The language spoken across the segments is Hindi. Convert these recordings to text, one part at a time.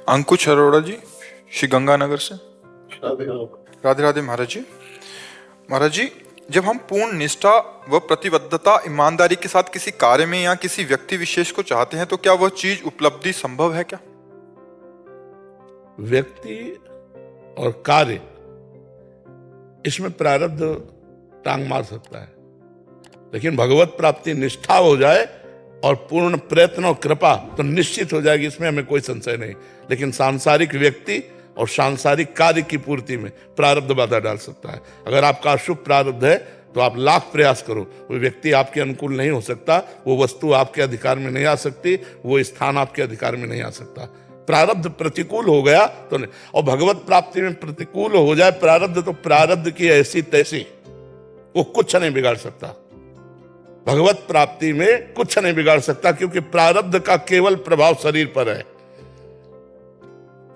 अंकुश अरोड़ा जी, श्री गंगानगर से। राधे राधे महाराज जी। महाराज जी, जब हम पूर्ण निष्ठा व प्रतिबद्धता ईमानदारी के साथ किसी कार्य में या किसी व्यक्ति विशेष को चाहते हैं तो क्या वह चीज उपलब्धि संभव है क्या? व्यक्ति और कार्य, इसमें प्रारब्ध टांग मार सकता है, लेकिन भगवत प्राप्ति निष्ठा हो जाए और पूर्ण प्रयत्न और कृपा तो निश्चित हो जाएगी, इसमें हमें कोई संशय नहीं। लेकिन सांसारिक व्यक्ति और सांसारिक कार्य की पूर्ति में प्रारब्ध बाधा डाल सकता है। अगर आपका अशुभ प्रारब्ध है तो आप लाख प्रयास करो, वो व्यक्ति आपके अनुकूल नहीं हो सकता, वो वस्तु आपके अधिकार में नहीं आ सकती, वो स्थान आपके अधिकार में नहीं आ सकता। प्रारब्ध प्रतिकूल हो गया तो नहीं। और भगवत प्राप्ति में प्रतिकूल हो जाए प्रारब्ध, तो प्रारब्ध की ऐसी तैसी, वो कुछ नहीं बिगाड़ सकता। भगवत प्राप्ति में कुछ नहीं बिगाड़ सकता, क्योंकि प्रारब्ध का केवल प्रभाव शरीर पर है,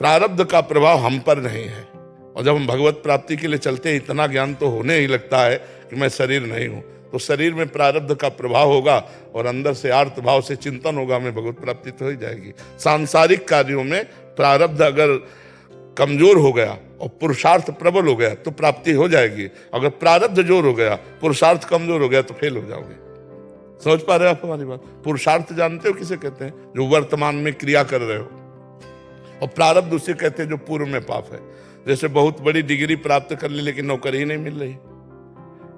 प्रारब्ध का प्रभाव हम पर नहीं है। और जब हम भगवत प्राप्ति के लिए चलते हैं, इतना ज्ञान तो होने ही लगता है कि मैं शरीर नहीं हूं, तो शरीर में प्रारब्ध का प्रभाव होगा और अंदर से आर्त भाव से चिंतन होगा, हमें भगवत प्राप्ति तो हो ही जाएगी। सांसारिक कार्यों में प्रारब्ध अगर कमजोर हो गया और पुरुषार्थ प्रबल हो गया तो प्राप्ति हो जाएगी। अगर प्रारब्ध जोर हो गया, पुरुषार्थ कमजोर हो गया तो फेल हो जाओगे। समझ पा रहे हो आप हमारी बात? पुरुषार्थ जानते हो किसे कहते हैं? जो वर्तमान में क्रिया कर रहे हो। और प्रारब्ध उसे कहते हैं जो पूर्व में पाप है। जैसे बहुत बड़ी डिग्री प्राप्त कर ली लेकिन नौकरी ही नहीं मिल रही,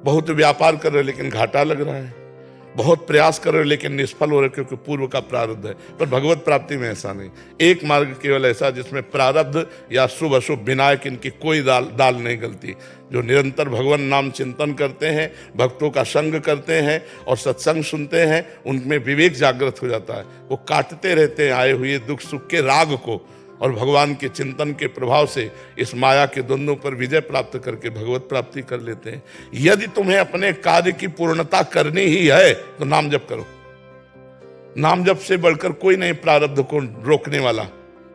बहुत व्यापार कर रहे लेकिन घाटा लग रहा है, बहुत प्रयास कर रहे लेकिन निष्फल हो रहे, क्योंकि पूर्व का प्रारब्ध है। पर भगवत प्राप्ति में ऐसा नहीं। एक मार्ग केवल ऐसा जिसमें प्रारब्ध या शुभ अशुभ विनायक इनकी कोई दाल नहीं गलती। जो निरंतर भगवान नाम चिंतन करते हैं, भक्तों का संग करते हैं और सत्संग सुनते हैं, उनमें विवेक जागृत हो जाता है। वो काटते रहते हैं आए हुए दुख सुख के राग को, और भगवान के चिंतन के प्रभाव से इस माया के द्वंद्वों पर विजय प्राप्त करके भगवत प्राप्ति कर लेते हैं। यदि तुम्हें अपने कार्य की पूर्णता करनी ही है तो नाम जप करो। नाम जप से बढ़कर कोई नहीं प्रारब्ध को रोकने वाला,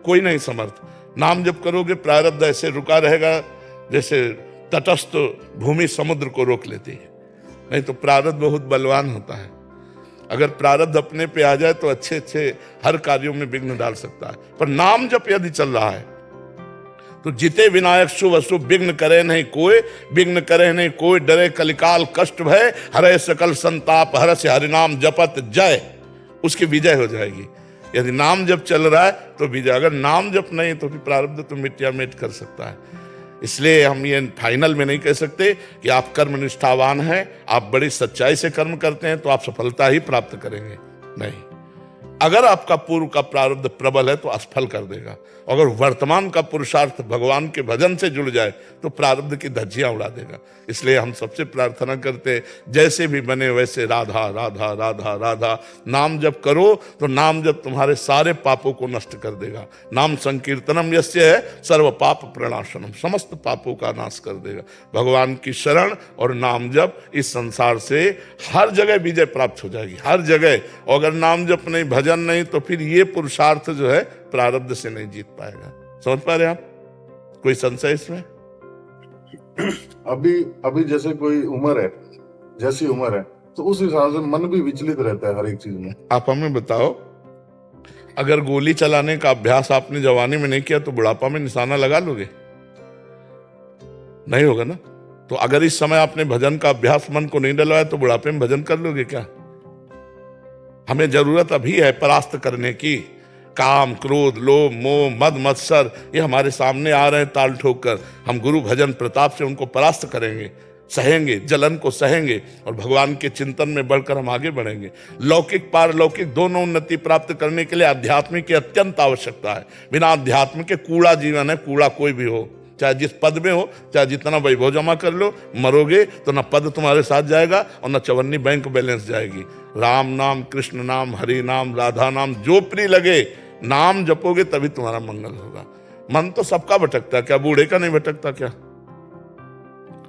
कोई नहीं समर्थ। नाम जप करोगे, प्रारब्ध ऐसे रुका रहेगा जैसे तटस्थ भूमि समुद्र को रोक लेती है। नहीं तो प्रारब्ध बहुत बलवान होता है। अगर प्रारब्ध अपने पे आ जाए तो अच्छे अच्छे हर कार्यों में विघ्न डाल सकता है। पर नाम जप यदि चल रहा है तो जिते विनायक शुभ अशुभ विघ्न करे नहीं कोई, विघ्न करे नहीं कोई, डरे कलिकाल कष्ट भय, हरे सकल संताप हरस हरिनाम जपत जय, उसकी विजय हो जाएगी। यदि नाम जप चल रहा है तो विजय। अगर नाम जप नहीं तो फिर प्रारब्ध तो मिट्टिया मिट कर सकता है। इसलिए हम ये फाइनल में नहीं कह सकते कि आप कर्म निष्ठावान हैं, आप बड़ी सच्चाई से कर्म करते हैं तो आप सफलता ही प्राप्त करेंगे। नहीं, अगर आपका पूर्व का प्रारब्ध प्रबल है तो असफल कर देगा। अगर वर्तमान का पुरुषार्थ भगवान के भजन से जुड़ जाए तो प्रारब्ध की धज्जियां उड़ा देगा। इसलिए हम सबसे प्रार्थना करते, जैसे भी बने वैसे राधा राधा राधा राधा नाम जप करो, तो नाम जप तुम्हारे सारे पापों को नष्ट कर देगा। नाम संकीर्तनम यस्य है सर्व पाप प्रणाशनम, समस्त पापों का नाश कर देगा। भगवान की शरण और नाम जप इस संसार से हर जगह विजय प्राप्त हो जाएगी, हर जगह। और अगर नाम जप नहीं, भजन नहीं, तो फिर ये पुरुषार्थ जो है प्रारब्ध से नहीं जीत पाएगा। समझ पा रहे आप? कोई संशय इसमें? अभी जैसे कोई उम्र है, जैसी उम्र है तो उस हिसाब से मन भी विचलित रहता है हर एक चीज में। आप हमें बताओ, अगर गोली चलाने का अभ्यास आपने जवानी में नहीं किया तो बुढ़ापा में निशाना लगा लोगे? नहीं होगा ना। तो अगर इस समय आपने भजन का अभ्यास मन को नहीं डलवाया तो बुढ़ापे में भजन कर लोगे क्या? हमें जरूरत अभी है परास्त करने की। काम क्रोध लोभ मोह मद मत्सर ये हमारे सामने आ रहे हैं ताल ठोक कर। हम गुरु भजन प्रताप से उनको परास्त करेंगे, सहेंगे, जलन को सहेंगे और भगवान के चिंतन में बढ़कर हम आगे बढ़ेंगे। लौकिक पारलौकिक दोनों उन्नति प्राप्त करने के लिए आध्यात्मिक की अत्यंत आवश्यकता है। बिना अध्यात्म के कूड़ा जीवन है, कूड़ा कोई भी हो, चाहे जिस पद में हो, चाहे जितना वैभव जमा कर लो, मरोगे तो न पद तुम्हारे साथ जाएगा और न चवन्नी बैंक बैलेंस जाएगी। राम नाम, कृष्ण नाम, हरि नाम, राधा नाम, जो प्रिय लगे नाम जपोगे तभी तुम्हारा मंगल होगा। मन तो सबका भटकता है, क्या बूढ़े का नहीं भटकता? क्या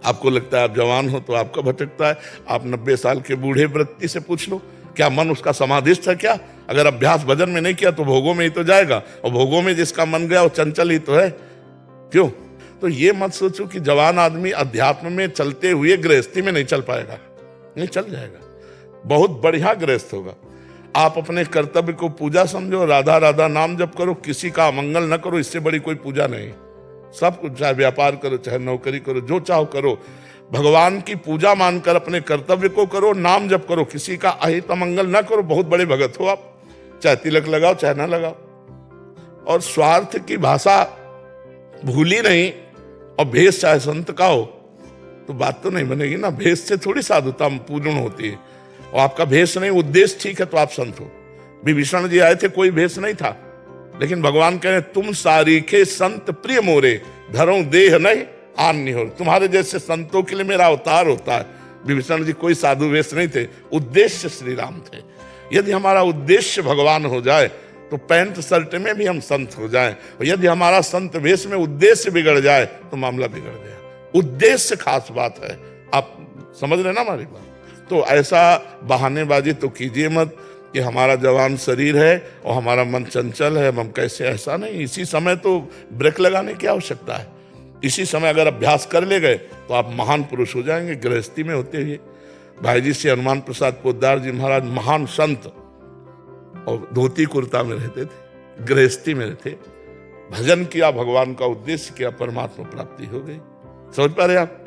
आपको लगता है आप जवान हो तो आपका भटकता है? आप 90 साल के बूढ़े व्यक्ति से पूछ लो, क्या मन उसका समाधिस्थ है? क्या अगर अभ्यास भजन में नहीं किया तो भोगों में ही तो जाएगा, और भोगों में जिसका मन गया वो चंचल ही तो है। क्यों? तो ये मत सोचो कि जवान आदमी अध्यात्म में चलते हुए गृहस्थी में नहीं चल पाएगा। नहीं, चल जाएगा, बहुत बढ़िया गृहस्थ होगा। आप अपने कर्तव्य को पूजा समझो, राधा राधा नाम जप करो, किसी का अमंगल न करो, इससे बड़ी कोई पूजा नहीं। सब कुछ, चाहे व्यापार करो, चाहे नौकरी करो, जो चाहो करो, भगवान की पूजा मानकर अपने कर्तव्य को करो, नाम जप करो, किसी का अहित अमंगल न करो, बहुत बड़े भगत हो आप। चाहे तिलक लगाओ चाहे ना लगाओ, और स्वार्थ की भाषा भूली नहीं, और भेष चाहे संत का हो, तो बात तो नहीं बनेगी ना। भेष से थोड़ी साधुता पूर्ण होती है, और आपका भेष नहीं, उद्देश्य ठीक है तो आप संत हो। विभीषण जी आए थे, कोई भेष नहीं था, लेकिन भगवान कह रहे तुम सारीखे संत प्रिय मोरे, धरो देह नहीं आन्य हो। तुम्हारे जैसे संतों के लिए मेरा अवतार होता है। विभीषण जी कोई साधु वेश नहीं थे, उद्देश्य श्री राम थे। यदि हमारा उद्देश्य भगवान हो जाए तो पैंट शर्ट में भी हम संत हो जाएं, और यदि हमारा संत वेश में उद्देश्य बिगड़ जाए तो मामला बिगड़ गया। उद्देश्य खास बात है, आप समझ रहे ना हमारी बात। तो ऐसा बहानेबाजी तो कीजिए मत कि हमारा जवान शरीर है और हमारा मन चंचल है, हम कैसे, ऐसा नहीं। इसी समय तो ब्रेक लगाने की आवश्यकता है। इसी समय अगर अभ्यास कर ले गए तो आप महान पुरुष हो जाएंगे। गृहस्थी में होते हुए भाई जी से हनुमान प्रसाद पोद्दार जी महाराज महान संत, और धोती कुर्ता में रहते थे, गृहस्थी में रहते, भजन किया, भगवान का उद्देश्य किया, परमात्मा प्राप्ति हो गई। समझ पा रहे आप?